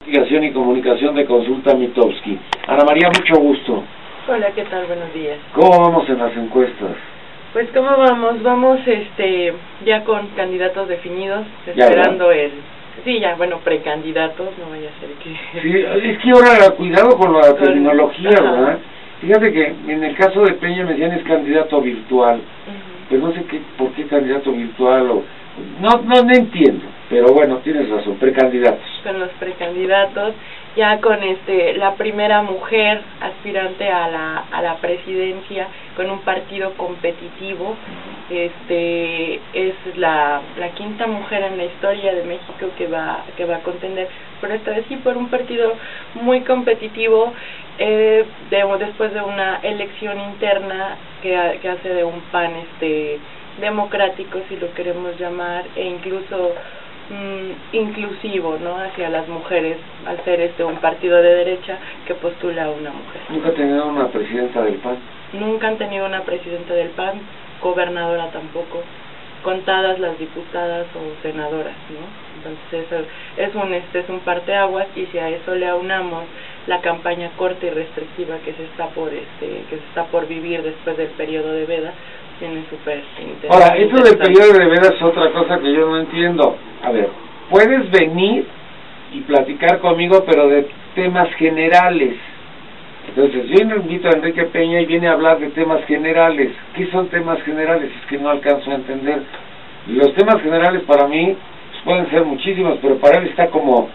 Investigación y Comunicación de Consulta Mitofsky. Ana María, mucho gusto. Hola, ¿qué tal? Buenos días. ¿Cómo vamos en las encuestas? Pues, ¿cómo vamos? Vamos, ya con candidatos definidos, esperando el... Sí, ya, bueno, precandidatos, no vaya a ser que... Sí, es que ahora, cuidado con la terminología, ¿verdad? Fíjate que en el caso de Peña me decían es candidato virtual, pero no sé por qué candidato virtual o... No entiendo, pero bueno, tienes razón, precandidatos. Con los precandidatos, ya con la primera mujer aspirante a la presidencia, con un partido competitivo, es la quinta mujer en la historia de México que va a contender, pero esta vez sí por un partido muy competitivo, después de una elección interna que hace de un PAN democrático, si lo queremos llamar, e incluso inclusivo, ¿no?, hacia las mujeres, al ser un partido de derecha que postula a una mujer. ¿Nunca han tenido una presidenta del PAN? Nunca han tenido una presidenta del PAN, gobernadora tampoco, contadas las diputadas o senadoras, ¿no? Entonces es un parteaguas, y si a eso le aunamos la campaña corta y restrictiva que se está por vivir después del periodo de veda, tiene súper interesante. Ahora, esto del periodo de veda es otra cosa que yo no entiendo. A ver, puedes venir y platicar conmigo, pero de temas generales. Entonces, yo invito a Enrique Peña y viene a hablar de temas generales. ¿Qué son temas generales? Es que no alcanzo a entender. Los temas generales para mí pueden ser muchísimos, pero para él está como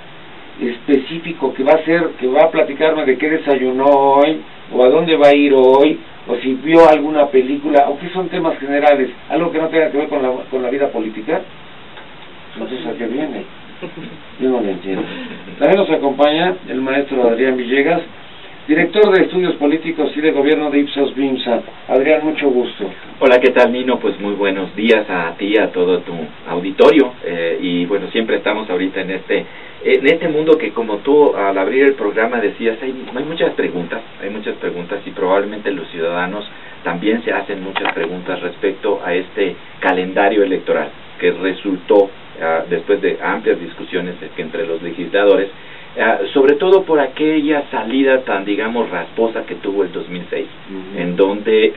específico, que va a platicarme de qué desayunó hoy, o a dónde va a ir hoy, o si vio alguna película, o qué son temas generales, algo que no tenga que ver con la vida política. Entonces, ¿a qué viene? Yo no lo entiendo. También nos acompaña el maestro Adrián Villegas, director de Estudios Políticos y de Gobierno de Ipsos Bimsa. Adrián, mucho gusto. Hola, ¿qué tal, Nino? Pues muy buenos días a ti, a todo tu auditorio, y bueno, siempre estamos ahorita en este mundo que, como tú al abrir el programa decías, hay muchas preguntas, y probablemente los ciudadanos también se hacen muchas preguntas respecto a este calendario electoral que resultó después de amplias discusiones entre los legisladores, sobre todo por aquella salida tan, digamos, rasposa que tuvo el 2006, en donde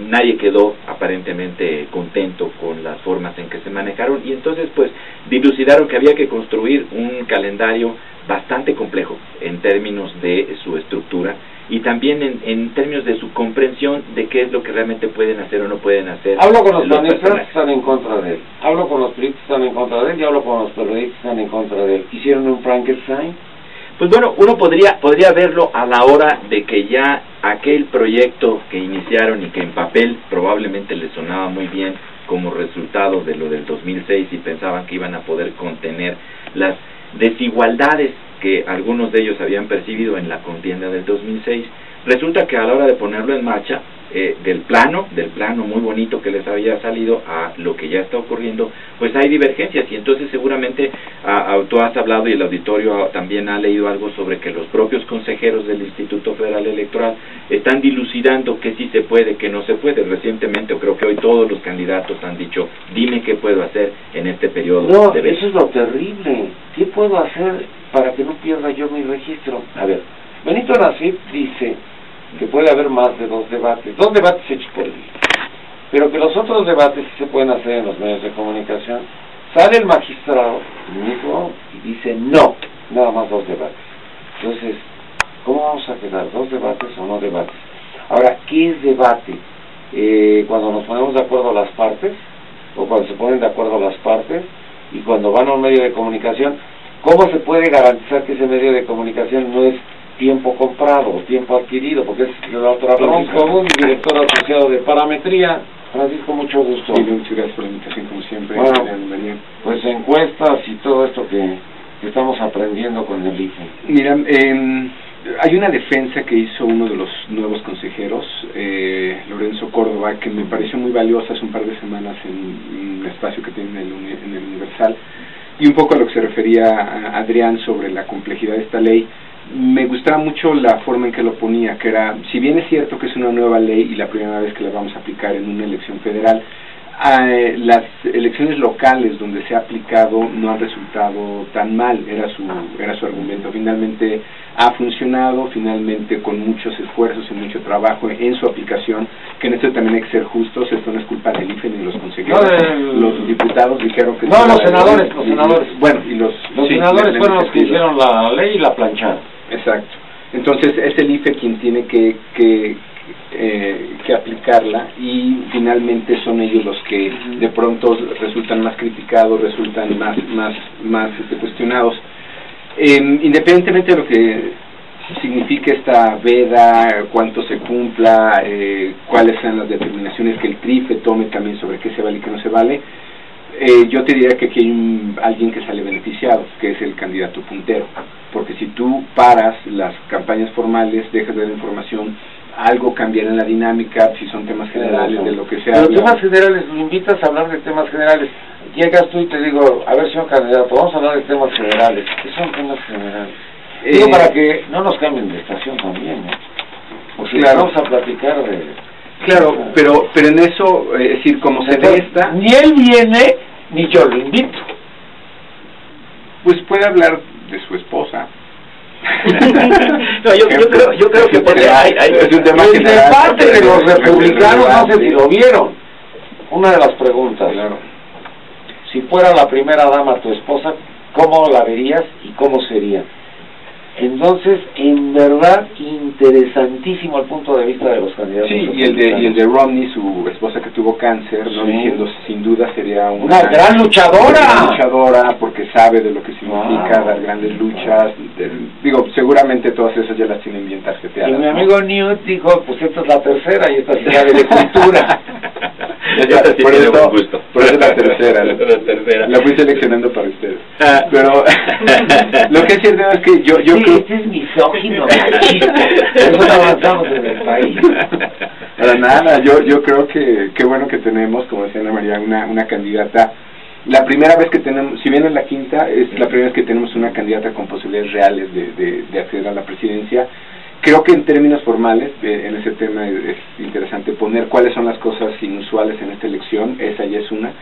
nadie quedó aparentemente contento con las formas en que se manejaron, y entonces pues dilucidaron que había que construir un calendario bastante complejo en términos de su estructura y también en términos de su comprensión de qué es lo que realmente pueden hacer o no pueden hacer. Hablo con los panistas que están en contra de él, hablo con los periodistas que están en contra de él, y hablo con los periodistas que están en contra de él. ¿Hicieron un Frankenstein? Pues bueno, uno podría verlo a la hora de que ya aquel proyecto que iniciaron y que en papel probablemente les sonaba muy bien como resultado de lo del 2006, y pensaban que iban a poder contener las desigualdades que algunos de ellos habían percibido en la contienda del 2006, resulta que a la hora de ponerlo en marcha, del plano muy bonito que les había salido a lo que ya está ocurriendo, pues hay divergencias, y entonces seguramente tú has hablado y el auditorio también ha leído algo sobre que los propios consejeros del Instituto Federal Electoral están dilucidando qué sí se puede, qué no se puede. Recientemente, o creo que hoy, todos los candidatos han dicho, dime qué puedo hacer en este periodo. No, eso es lo terrible. ¿Qué puedo hacer para que no pierda yo mi registro? A ver, Benito Nasif dice que puede haber más de dos debates hechos por él, pero que los otros debates sí se pueden hacer en los medios de comunicación. Sale el magistrado mismo y dice no, nada más 2 debates. Entonces, ¿cómo vamos a quedar? ¿2 debates o no debates? Ahora, ¿qué es debate? Cuando nos ponemos de acuerdo las partes, o cuando se ponen de acuerdo las partes, y cuando van a un medio de comunicación, ¿cómo se puede garantizar que ese medio de comunicación no es tiempo comprado o tiempo adquirido? Porque es la otra bronca. Un director asociado de parametría. Francisco, mucho gusto. Sí, muchas gracias por la invitación, como siempre. Bueno, pues encuestas y todo esto que estamos aprendiendo con el IFE. Mira, hay una defensa que hizo uno de los nuevos consejeros, Lorenzo Córdoba, que me pareció muy valiosa hace un par de semanas en un espacio que tiene en el Universal, y un poco a lo que se refería a Adrián sobre la complejidad de esta ley. Me gustaba mucho la forma en que lo ponía, que era, si bien es cierto que es una nueva ley y la primera vez que la vamos a aplicar en una elección federal, las elecciones locales donde se ha aplicado no han resultado tan mal, era su argumento. Finalmente ha funcionado, finalmente con muchos esfuerzos y mucho trabajo en su aplicación, que en esto también hay que ser justos, esto no es culpa del IFE ni de los consejeros. Los diputados dijeron que... No, los senadores. Bueno, y los senadores fueron los que hicieron la ley y la plancharon. Exacto. Entonces es el IFE quien tiene que aplicarla, y finalmente son ellos los que de pronto resultan más criticados, resultan más cuestionados. Independientemente de lo que signifique esta veda, cuánto se cumpla, cuáles sean las determinaciones que el TRIFE tome también sobre qué se vale y qué no se vale, yo te diría que aquí hay alguien que sale beneficiado, que es el candidato puntero, porque si tú paras las campañas formales, dejas de dar información, algo cambiará en la dinámica, si son temas generales, de lo que sea. Pero temas generales, me invitas a hablar de temas generales. Llegas tú y te digo, a ver, señor candidato, vamos a hablar de temas generales. ¿Qué son temas generales? Digo, para que no nos cambien de estación también, ¿no? O sea, claro, vamos a platicar de... Claro, pero en eso, es decir, como se ve esta... Ni él viene, ni yo lo invito. Pues puede hablar de su esposa. No, yo creo que es un tema de general, parte de los republicanos, no sé si lo vieron. Una de las preguntas, claro, si fuera la primera dama tu esposa, ¿cómo la verías y cómo sería? Entonces, en verdad, interesantísimo el punto de vista de los candidatos. Sí, y el de Romney, su esposa que tuvo cáncer, ¿no? Sí. Diciendo, sin duda sería una gran luchadora. Porque sabe de lo que significa dar grandes luchas. Digo, seguramente todas esas ya las tienen bien tarjeteadas. Y mi amigo Newt dijo, pues esta es la tercera y esta sí sabe de cultura. Por eso es la tercera. La fui seleccionando para ustedes. Pero lo que es cierto es que yo este es misógino, machista. Eso no avanzamos en el país. Para nada, yo creo que qué bueno que tenemos, como decía Ana María, una candidata. La primera vez que tenemos, si bien es la quinta, es la primera vez que tenemos una candidata con posibilidades reales de acceder a la presidencia. Creo que en términos formales, en ese tema es interesante poner cuáles son las cosas inusuales en esta elección, esa ya es una.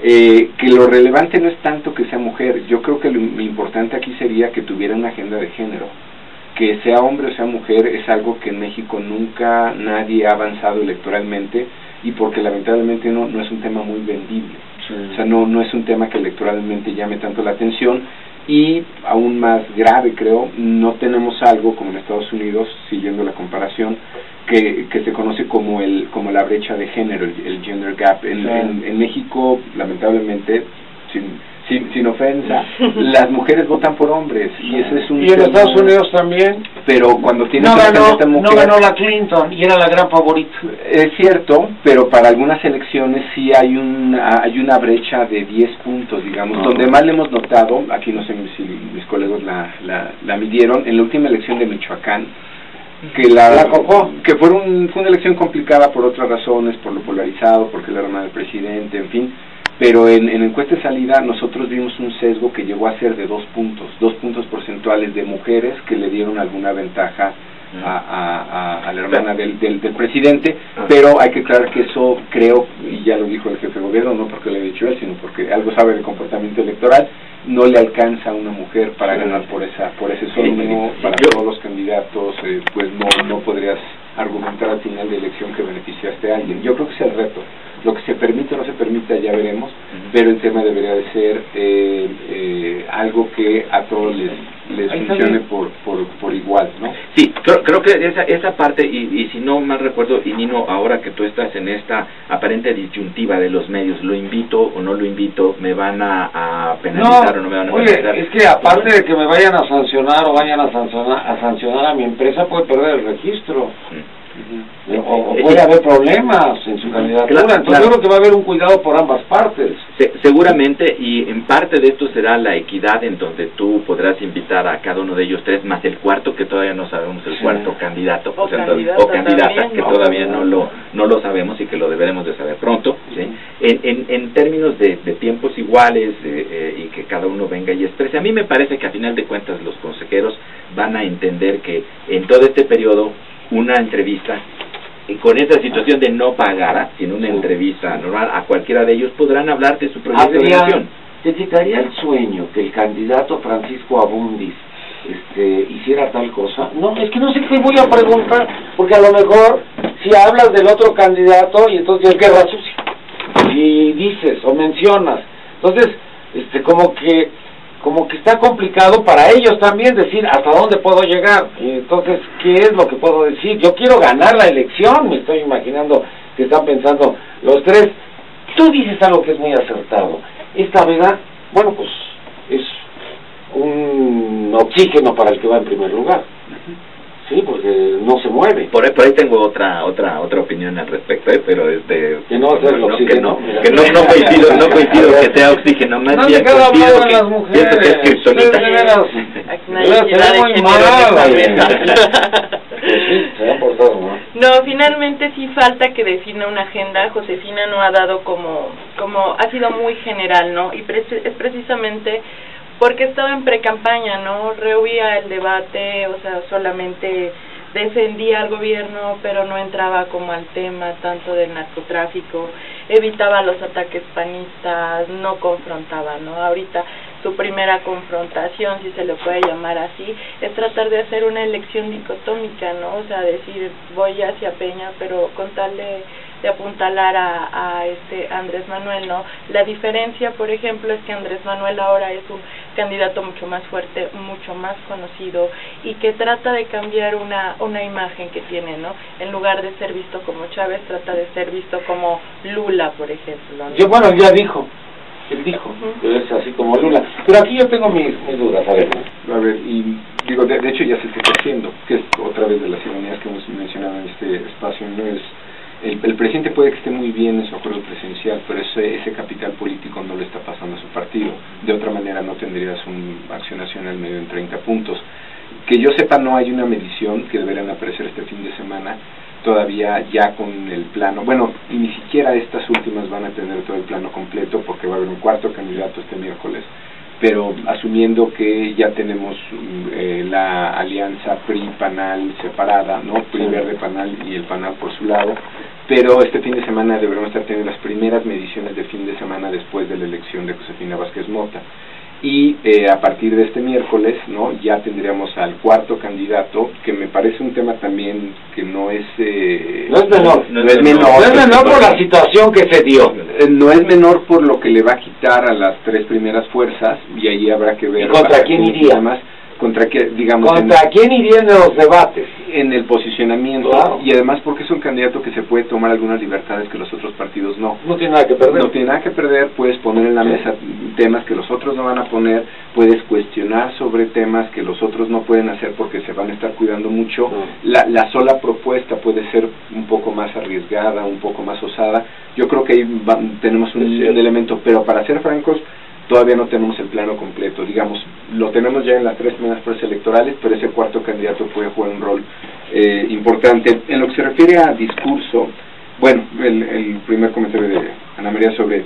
Que lo relevante no es tanto que sea mujer, yo creo que lo importante aquí sería que tuviera una agenda de género. Que sea hombre o sea mujer es algo que en México nunca nadie ha avanzado electoralmente, y porque lamentablemente no es un tema muy vendible. Sí. O sea, no es un tema que electoralmente llame tanto la atención, y aún más grave creo, no tenemos algo como en Estados Unidos, siguiendo la comparación, que se conoce como la brecha de género, el gender gap. En México, lamentablemente, sin ofensa, las mujeres votan por hombres, y ese es un... Y en Estados Unidos también. Pero cuando tienes no ganó la Clinton y era la gran favorita. Es cierto, pero para algunas elecciones sí hay una brecha de 10 puntos, digamos. Donde más le hemos notado, aquí no sé si mis colegas la midieron, en la última elección de Michoacán, que fue una elección complicada por otras razones, por lo polarizado, porque era la hermana del presidente, en fin. Pero en encuesta de salida nosotros vimos un sesgo que llegó a ser de 2 puntos porcentuales de mujeres que le dieron alguna ventaja a la hermana del presidente. Pero hay que aclarar que eso, creo, y ya lo dijo el jefe de gobierno, no porque lo haya dicho él, sino porque algo sabe del comportamiento electoral, no le alcanza a una mujer para ganar por ese solo, para todos los candidatos, pues no podrías argumentar al final de elección que beneficiaste a alguien. Yo creo que es el reto. Lo que se permite o no se permite ya veremos, pero el tema debería de ser algo que a todos les funcione por igual, ¿no? Sí, creo que esa parte, y si no mal recuerdo, y Nino, ahora que tú estás en esta aparente disyuntiva de los medios, ¿lo invito o no lo invito? ¿Me van a penalizar o no me van a penalizar? Es que aparte de que me vayan a sancionar o vayan a sancionar a mi empresa, puede perder el registro. O puede haber problemas en su candidatura. Entonces yo creo que va a haber un cuidado por ambas partes. Seguramente, y en parte de esto será la equidad, en donde tú podrás invitar a cada uno de ellos 3 más el cuarto, que todavía no sabemos el cuarto candidato o candidata también, que todavía no lo sabemos y que lo deberemos de saber pronto, ¿sí? En términos de tiempos iguales, y que cada uno venga y exprese. A mí me parece que a final de cuentas los consejeros van a entender que en todo este periodo una entrevista con esta situación de no pagar, sino una entrevista normal a cualquiera de ellos, podrán hablar de su proyecto de nación. ¿Te quitaría el sueño que el candidato Francisco Abundis hiciera tal cosa? No, es que no sé qué voy a preguntar, porque a lo mejor si hablas del otro candidato y entonces es guerra sucia y dices o mencionas, entonces como que está complicado para ellos también decir hasta dónde puedo llegar. Y entonces, ¿qué es lo que puedo decir? Yo quiero ganar la elección, me estoy imaginando que están pensando los tres. Tú dices algo que es muy acertado. Esta veda, bueno, pues es un oxígeno para el que va en primer lugar. Sí, porque no se mueve. Por ahí tengo otra opinión al respecto, pero que no sea el oxígeno. Que no coincido que sea oxígeno, más no bien coincido que las mujeres, que es kriptonita. Se han portado mal. No, finalmente sí falta que defina una agenda. Josefina no ha dado como ha sido muy general, ¿no? Y es precisamente porque estaba en precampaña, ¿no? Rehuía el debate, o sea, solamente defendía al gobierno, pero no entraba como al tema tanto del narcotráfico, evitaba los ataques panistas, no confrontaba, ¿no? Ahorita su primera confrontación, si se le puede llamar así, es tratar de hacer una elección dicotómica, ¿no? O sea, decir, voy hacia Peña, pero con tal de apuntalar a Andrés Manuel, ¿no? La diferencia, por ejemplo, es que Andrés Manuel ahora es un candidato mucho más fuerte, mucho más conocido, y que trata de cambiar una imagen que tiene, ¿no? En lugar de ser visto como Chávez, trata de ser visto como Lula, por ejemplo, ¿no? Él ya dijo, que es así como Lula, pero aquí yo tengo mis dudas, a ver, y digo, de hecho ya se está haciendo, que es otra vez de las ironías que hemos mencionado en este espacio, no es el presidente puede que esté muy bien en su acuerdo presidencial, pero ese capital político no le está pasando a su partido. De otra manera no tendrías una Acción Nacional medio en 30 puntos. Que yo sepa, no hay una medición, que deberán aparecer este fin de semana, todavía ya con el plano. Bueno, y ni siquiera estas últimas van a tener todo el plano completo, porque va a haber un cuarto candidato este miércoles. Pero asumiendo que ya tenemos la alianza PRI-PANAL separada, ¿no? PRI Verde PANAL y el PANAL por su lado, pero este fin de semana deberemos estar teniendo las primeras mediciones de fin de semana después de la elección de Josefina Vázquez Mota. Y a partir de este miércoles, ¿no? Ya tendríamos al cuarto candidato, que me parece un tema también que no es menor por la situación que se dio. No es menor por lo que le va a quitar a las tres primeras fuerzas, y ahí habrá que ver. ¿Y contra quién iría? ¿Contra quién iría en los debates? En el posicionamiento, claro. Y además porque es un candidato que se puede tomar algunas libertades que los otros partidos no. No tiene nada que perder. No tiene nada que perder, puedes poner en la mesa temas que los otros no van a poner, puedes cuestionar sobre temas que los otros no pueden hacer porque se van a estar cuidando mucho. La sola propuesta puede ser un poco más arriesgada, un poco más osada. Yo creo que ahí tenemos un elemento, pero para ser francos, todavía no tenemos el plano completo, digamos, lo tenemos ya en las tres primeras fuerzas electorales, pero ese cuarto candidato puede jugar un rol importante. En lo que se refiere a discurso, bueno, el primer comentario de Ana María sobre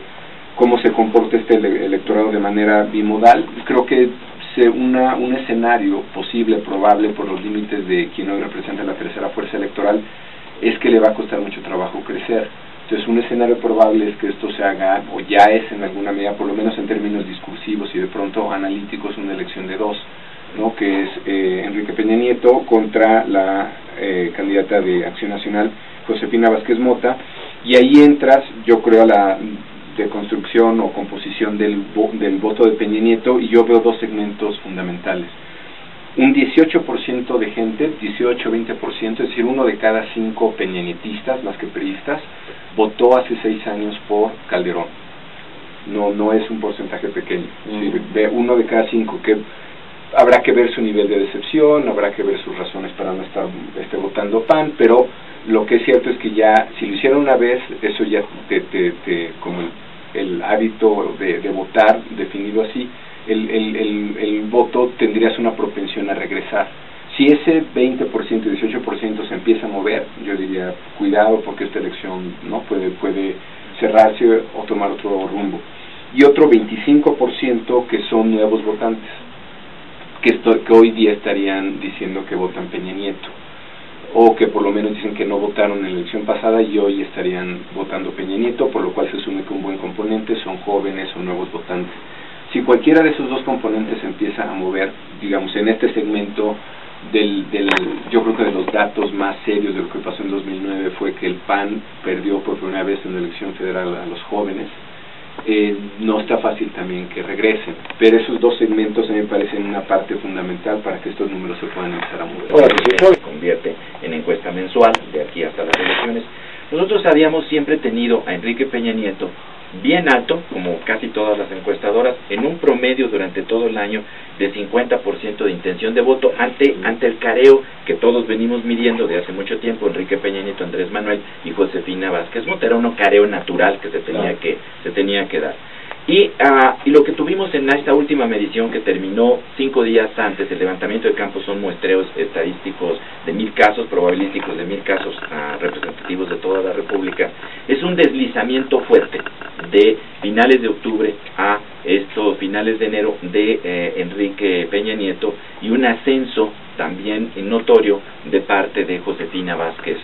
cómo se comporta este electorado de manera bimodal, creo que un escenario posible, probable, por los límites de quien hoy representa la tercera fuerza electoral, es que le va a costar mucho trabajo crecer. Entonces, un escenario probable es que esto se haga, o ya es en alguna medida, por lo menos en términos discursivos y de pronto analíticos, una elección de dos, ¿no? Que es Enrique Peña Nieto contra la candidata de Acción Nacional, Josefina Vázquez Mota, y ahí entras, yo creo, a la deconstrucción o composición del voto de Peña Nieto, y yo veo dos segmentos fundamentales. Un 18% de gente, 18-20%, es decir, 1 de cada 5 peñanietistas, más que priistas, votó hace 6 años por Calderón. No es un porcentaje pequeño. Es decir, de 1 de cada 5, que habrá que ver su nivel de decepción, habrá que ver sus razones para no estar votando PAN, pero lo que es cierto es que ya, si lo hicieron una vez, eso ya como el hábito de votar, definido así, el voto tendrías una propensión a regresar. Si ese 20% y 18% se empieza a mover, yo diría, cuidado, porque esta elección no puede cerrarse o tomar otro rumbo. Y otro 25% que son nuevos votantes, que hoy día estarían diciendo que votan Peña Nieto. o que por lo menos dicen que no votaron en la elección pasada y hoy estarían votando Peña Nieto, por lo cual se asume que un buen componente son jóvenes o nuevos votantes. Si cualquiera de esos dos componentes empieza a mover, digamos, en este segmento yo creo que de los datos más serios de lo que pasó en 2009 fue que el PAN perdió por primera vez en la elección federal a los jóvenes. No está fácil también que regresen, pero esos dos segmentos a mí me parecen una parte fundamental para que estos números se puedan empezar a mover. Se convierte en encuesta mensual de aquí hasta las elecciones. Nosotros habíamos siempre tenido a Enrique Peña Nieto bien alto, como casi todas las encuestadoras, en un promedio durante todo el año de 50% de intención de voto ante el careo que todos venimos midiendo de hace mucho tiempo, Enrique Peña Nieto, Andrés Manuel y Josefina Vázquez Mota. Era un careo natural que se tenía que dar. Y lo que tuvimos en esta última medición, que terminó 5 días antes, el levantamiento de campo, son muestreos estadísticos de 1000 casos, probabilísticos de 1000 casos representativos de toda la República. Es un deslizamiento fuerte de finales de octubre a estos finales de enero de Enrique Peña Nieto, y un ascenso también notorio de parte de Josefina Vázquez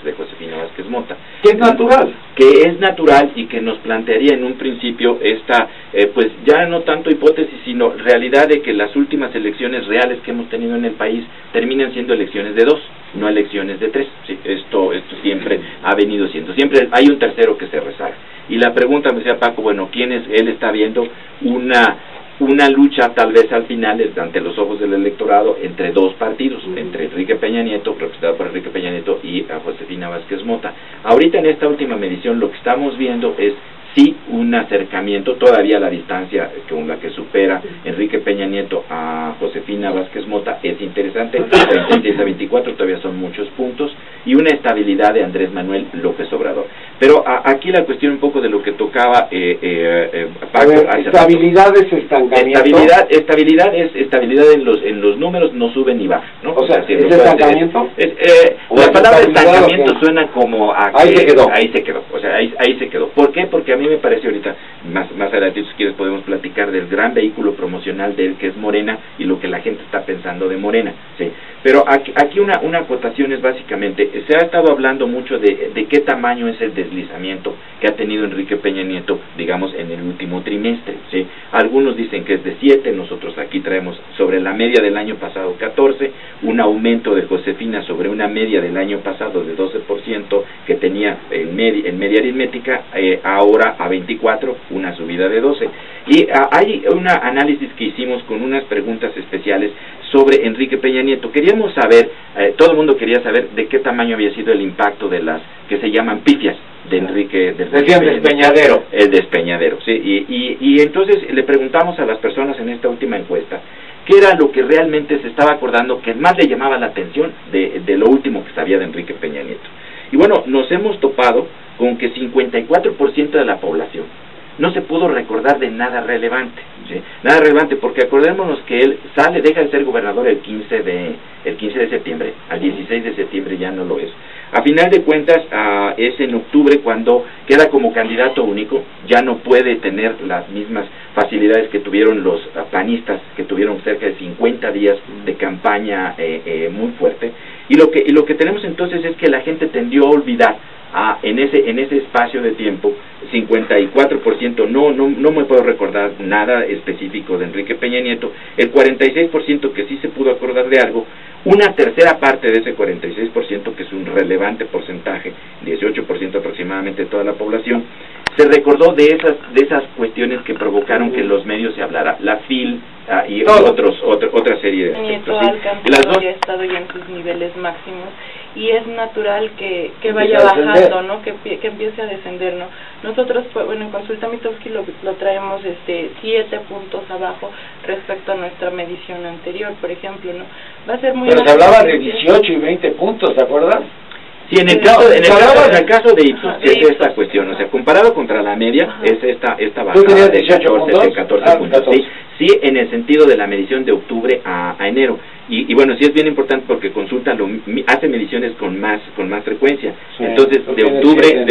Mota. Que es natural. Que es natural y que nos plantearía en un principio esta, pues ya no tanto hipótesis, sino realidad de que las últimas elecciones reales que hemos tenido en el país terminan siendo elecciones de 2, no elecciones de 3. Sí, esto siempre ha venido siendo. Siempre hay un tercero que se rezaga. Y la pregunta, me decía Paco, bueno, ¿quién es? Él está viendo una lucha tal vez al final ante los ojos del electorado entre dos partidos, entre Enrique Peña Nieto, representado por Enrique Peña Nieto, y a Josefina Vázquez Mota. Ahorita en esta última medición lo que estamos viendo es sí un acercamiento, todavía la distancia con la que supera Enrique Peña Nieto a Josefina Vázquez Mota es interesante, 36 a 24, todavía son muchos puntos, y una estabilidad de Andrés Manuel López Obrador. Pero aquí la cuestión un poco de lo que tocaba Paco. Estabilidad es estancamiento. Estabilidad es estabilidad en los números, no sube ni baja, ¿no? O sea, ¿es estancamiento? La palabra estancamiento suena como a que ahí se quedó. O sea, ahí se quedó. ¿Por qué? Porque a mí me parece ahorita, más adelante si quieres podemos platicar del gran vehículo promocional de él, que es Morena, y lo que la gente está pensando de Morena, ¿sí? Pero aquí una acotación es básicamente, se ha estado hablando mucho de qué tamaño es el deslizamiento que ha tenido Enrique Peña Nieto, digamos, en el último trimestre, ¿sí? Algunos dicen que es de 7, nosotros aquí traemos sobre la media del año pasado 14, un aumento de Josefina sobre una media del año pasado de 12% que tenía en media aritmética, ahora a 24, una subida de 12. Y hay un análisis que hicimos con unas preguntas especiales sobre Enrique Peña Nieto. Queríamos saber, todo el mundo quería saber de qué tamaño había sido el impacto de las que se llaman pifias de Enrique despeñadero. El despeñadero, sí. Y entonces le preguntamos a las personas en esta última encuesta qué era lo que realmente se estaba acordando, que más le llamaba la atención de lo último que sabía de Enrique Peña Nieto. Y bueno, nos hemos topado con que 54% de la población no se pudo recordar de nada relevante, ¿sí? Nada relevante, porque acordémonos que él deja de ser gobernador el 15 de septiembre, al 16 de septiembre ya no lo es. A final de cuentas, es en octubre cuando queda como candidato único, ya no puede tener las mismas facilidades que tuvieron los panistas, que tuvieron cerca de 50 días de campaña muy fuerte, y lo que tenemos entonces es que la gente tendió a olvidar en ese espacio de tiempo. 54% no me puedo recordar nada específico de Enrique Peña Nieto, el 46% que sí se pudo acordar de algo, una tercera parte de ese 46%, que es un relevante porcentaje, 18% aproximadamente de toda la población, se recordó de esas cuestiones que provocaron que en los medios se hablara, la FIL y otra serie de aspectos. Las dos ya ha estado ya en sus niveles máximos, y es natural que vaya bajando, ¿no? Que empiece a descender, ¿no? Nosotros, pues, bueno, en Consulta Mitofsky lo traemos 7 puntos abajo respecto a nuestra medición anterior, por ejemplo, ¿no? Va a ser muy... Pero se hablaba de 18 y 20 puntos, ¿te acuerdas? Sí, en el caso de Ipsos es esta cuestión, o sea, comparado contra la media, es esta bajada de 14 puntos. Sí, en el sentido de la medición de octubre a enero. Y bueno, sí es bien importante porque Consulta hace mediciones con más frecuencia. Sí, entonces, de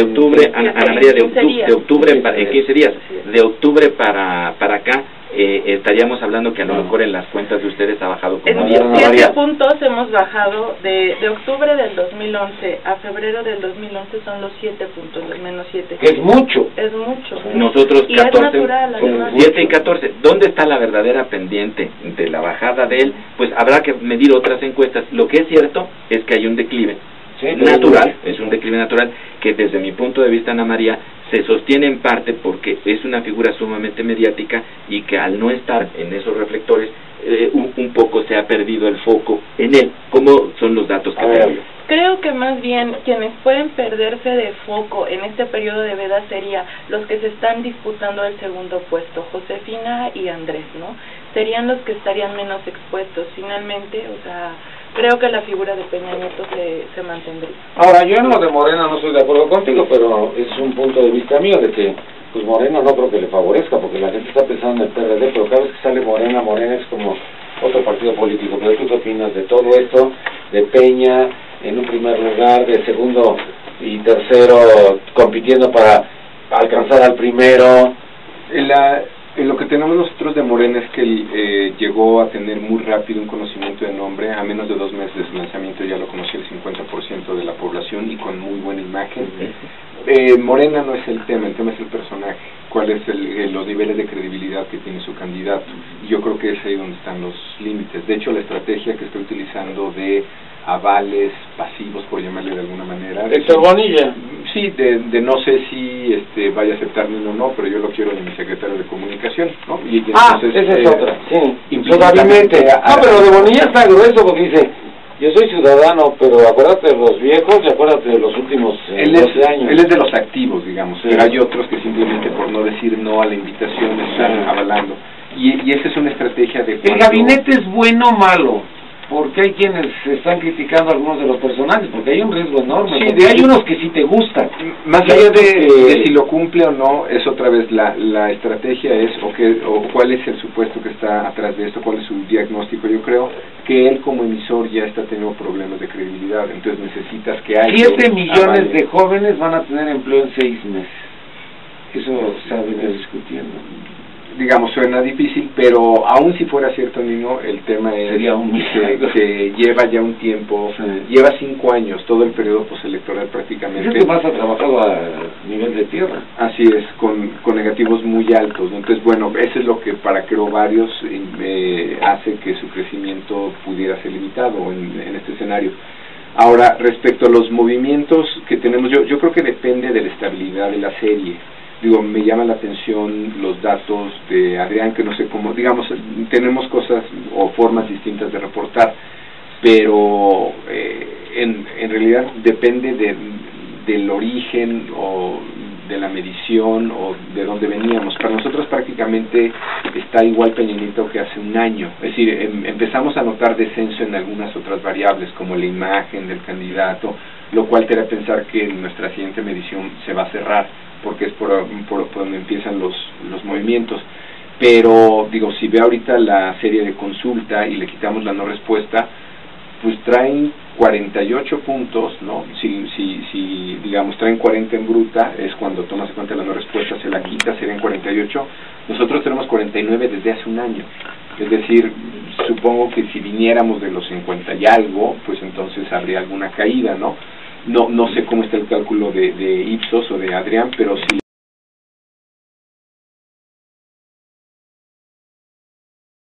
octubre Ana María, de octubre en 15 días, de octubre para acá, estaríamos hablando que a lo mejor en las cuentas de ustedes ha bajado como En 7 puntos hemos bajado de octubre del 2011 a febrero del 2011, son los 7 puntos, los menos 7. Es mucho. Es mucho. Nosotros y 14, es natural, además. 7 y 14. ¿Dónde está la verdadera pendiente de la bajada de él? Pues habrá que medir otras encuestas. Lo que es cierto es que hay un declive natural, es un declive natural que desde mi punto de vista, Ana María, se sostiene en parte porque es una figura sumamente mediática y que al no estar en esos reflectores un poco se ha perdido el foco en él. ¿Cómo son los datos que tengo yo? Creo que más bien quienes pueden perderse de foco en este periodo de veda sería los que se están disputando el segundo puesto, Josefina y Andrés, ¿no? Serían los que estarían menos expuestos. Finalmente, o sea, creo que la figura de Peña Nieto se mantendría. Ahora, yo en lo de Morena no estoy de acuerdo contigo, pero es un punto de vista mío de que pues Morena no creo que le favorezca, porque la gente está pensando en el PRD, pero cada vez que sale Morena es como otro partido político. Pero ¿tú qué opinas de todo esto? De Peña en un primer lugar, de segundo y tercero compitiendo para alcanzar al primero. Lo que tenemos nosotros de Morena es que él llegó a tener muy rápido un conocimiento de nombre. A menos de 2 meses de su lanzamiento ya lo conocía el 50% de la población y con muy buena imagen. Morena no es el tema es el personaje. Cuáles los niveles de credibilidad que tiene su candidato. Yo creo que es ahí donde están los límites. De hecho, la estrategia que está utilizando de avales pasivos, por llamarle de alguna manera. Héctor Bonilla. Sí, de no sé si vaya a aceptarme o no, pero yo lo quiero de mi secretario de comunicación, ¿no? Y entonces, esa es otra, sí. Su gabinete. No, pero de Bonilla está grueso porque dice, yo soy ciudadano, pero acuérdate de los viejos y acuérdate de los últimos 12 años. Él es de los activos, digamos, sí. Pero hay otros que simplemente por no decir no a la invitación están avalando. Y esa es una estrategia de... ¿El gabinete es bueno o malo? Porque hay quienes están criticando a algunos de los personajes, porque hay un riesgo enorme, sí, hay unos que sí te gustan. Más allá de si lo cumple o no, es otra vez la estrategia es, o cuál es el supuesto que está atrás de esto, cuál es su diagnóstico. Yo creo que él como emisor ya está teniendo problemas de credibilidad, entonces necesitas que haya... 7 millones de jóvenes van a tener empleo en 6 meses. Eso se ha venido discutiendo. Digamos, suena difícil, pero aún si fuera cierto, Nino, el tema es que lleva ya un tiempo, lleva 5 años, todo el periodo postelectoral prácticamente. Es que más ha trabajado a nivel de tierra. Así es, con negativos muy altos, ¿no? Entonces, bueno, eso es lo que para creo varios hace que su crecimiento pudiera ser limitado en este escenario. Ahora, respecto a los movimientos que tenemos, yo creo que depende de la estabilidad de la serie. Digo, me llama la atención los datos de Adrián, que no sé cómo, digamos, tenemos cosas o formas distintas de reportar, pero en realidad depende del origen o de la medición o de dónde veníamos. Para nosotros prácticamente está igual Peña Nieto que hace un año, es decir, empezamos a notar descenso en algunas otras variables como la imagen del candidato, lo cual te hará pensar que nuestra siguiente medición se va a cerrar, porque es por donde empiezan los movimientos. Pero, digo, si ve ahorita la serie de consulta y le quitamos la no respuesta, pues traen 48 puntos, ¿no? Si digamos, traen 40 en bruta, es cuando tomas en cuenta la no respuesta, se la quita, serían 48. Nosotros tenemos 49 desde hace un año. Es decir, supongo que si viniéramos de los 50 y algo, pues entonces habría alguna caída, ¿no? No sé cómo está el cálculo de Ipsos o de Adrián, pero sí